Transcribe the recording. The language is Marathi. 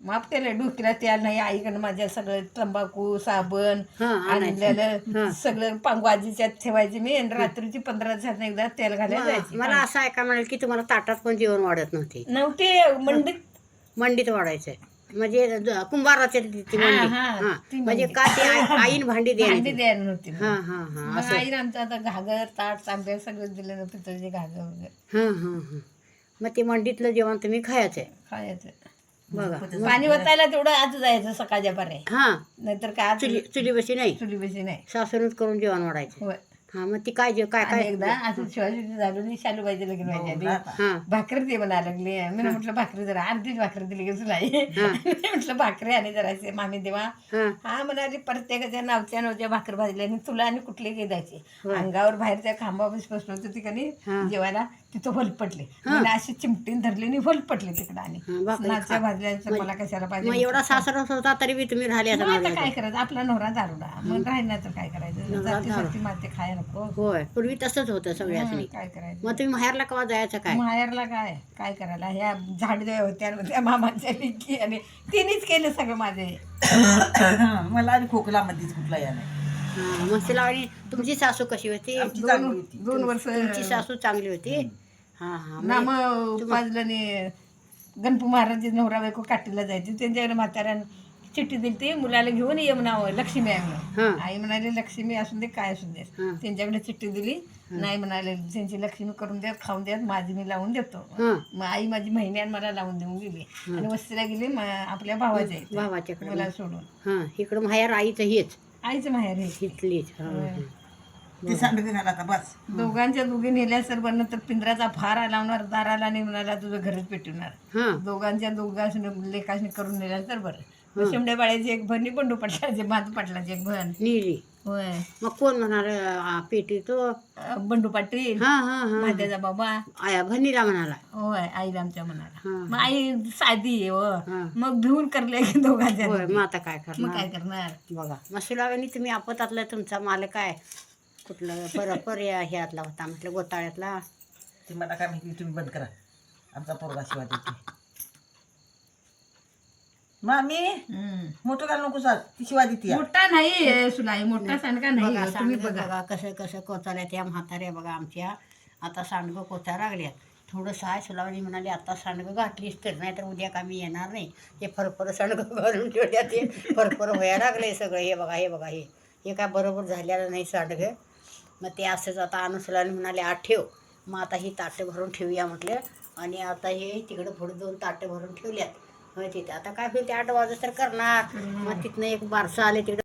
माप केलं डोक्याला तेल नाही आईकडनं माझ्या सगळं तंबाखू साबण आणलेलं सगळं पांगवाजीच्यात ठेवायची मी आणि रात्रीची 15 दिवसात एकदा तेल घालायला जायची. मला असं ऐका म्हणाल की तुम्हाला ताटात पण जेवण वाढत नव्हते. मंडीत मंडीत वाढायचंय म्हणजे कुंभाराच्या ती मंडी. ती म्हणजे का ते आईन भांडी भांडी द्यायला. द्यायला नव्हती. हा मग आईनं आमचं आता घागर ताट तांब्या सगळं दिलं पितळचे घागर वगैरे हा मग ते मंडीतलं जेवण तुम्ही खायचंय. खायचं. बघा पाणी वतायला तेवढं आत जायचं सकाळच्या पारे. हा नाहीतर काय चुलीबशी नाही, चुलीबशी नाही. सासूनच करून जेवण वाढायचं. होय. हा मग ती काय काय आणि एकदा असं शिवाजी झालो नाही शालूबाईचे लगीन व्हायच्या आधी हा भाकरी दे म्हणायला लागली. मी म्हटलं भाकरी जरा अर्धीच भाकरी दिली की तुला म्हटलं भाकरी आणि जरायचे मामी देवा. हा म्हणाली प्रत्येकाच्या नावच्या भाकर भाजल्या आणि तुला आणि कुठले गे द्यायचे. अंगावर बाहेरच्या खांबापाशी बसलो होतो तिकडे जेवायला तिथं फलपटले. मला अशी चिमटीन धरली आणि फलपटले तिकडं आणि नाच्या भाजल्याचं मला कशाला मग पाहिजे. एवढा सासरा होता तरी बी तुम्ही राहिले आता. आता काय करायचं आपला नवरा दारुडा मग राहिला तर काय करायचं. जातीसाठी माते खायला नको. होय पूर्वी तसंच होतं सगळ्यासनी. काय करायचं. मग तुम्ही माहेरला केव्हा जायचं काय. माहेरला काय करायला ह्या झाडदेव होत्या त्या मामाच्या लेकी आणि तिनेच केलं सगळं माझे. मला आणि खोकला मध्येच कुठला या नाही. मस्त लावणी. तुमची सासू कशी होती. 2 वर्ष तुमची सासू चांगली होती. हा नाम पाजलं गणपू महाराज नवरा बायको काठीला जायची त्यांच्याकडे म्हाताऱ्यानं चिठ्ठी दिली ती मुलाला घेऊन ये म्हणावं लक्ष्मी आहे म्हणून. आई म्हणाली लक्ष्मी असून दे काय असून दे. त्यांच्याकडे चिठ्ठी दिली नाही म्हणाले त्यांची लक्ष्मी करून द्या खाऊन द्या माझी मी लावून देतो. मग आई माझी महिन्यात मला लावून देऊन गेली आणि वस्तीला गेली आपल्या भावाच्याकडे मला सोडून. इकडं माहेर आईचं हेच आईचं माहेर हे इथलीच. ती सांडगे घाला आता बस. दोघांच्या दोघी नेल्या सर बनलं तर पिंजराचा फार लावणार दाराला नाही म्हणाला तुझं घरच पेटवणार. दोघांच्या लेखासने करून नेल्या तर बरं. शिमड्या बाळ्याची एक भरणी बंडू पाटलाची माधू पाटलाची एक भर नेली. होय. मग कोण म्हणाल पेटी तो बंडू पाटील माझ्याचा बाबा आया भरणीला म्हणाला. होय आईला आमच्या म्हणाला. मग आई साधी आहे हो मग भिवून करले दोघांच्या. मग आता काय मग करणार. काय करणार. बघा मसुलावानी तुम्ही आपतातला तुमचा माल काय कुठलं पर्याय ह्यातला होता म्हटलं गोताळ्यातला. ते मला काय माहिती तुम्ही बंद करा आमचा पोरगा शिवाय देते. मामी मोठं घाल नको साल ती शिवाय देते. मोठा नाही सुलाई मोठा सांडका नाही. बघा तुम्ही सांडगं बघा बघा कसं कसं कोचाल्यात या म्हाताऱ्या बघा आमच्या. आता सांडगं कोचा लागल्यात. थोडंसं आहे सुलावणी म्हणाली आता सांडगं घातलीच तर नाही तर उद्या का मी येणार नाही. हे फरफर सांडगं घालून ठेवल्यात. ते फरफर व्हायला लागले सगळं. हे बघा हे काय बरोबर झालेलं नाही सांडगं. मग ते असंच आता अनुसुलाने म्हणाले ठेव. मग आता ही ताटं भरून ठेवूया म्हटलं आणि आता हे तिकडं पुढे 2 ताटं भरून ठेवल्यात. तिथे आता काय होईल ते 8 वाजता तर करणार. मग तिथनं एक बारसं आले तिकडं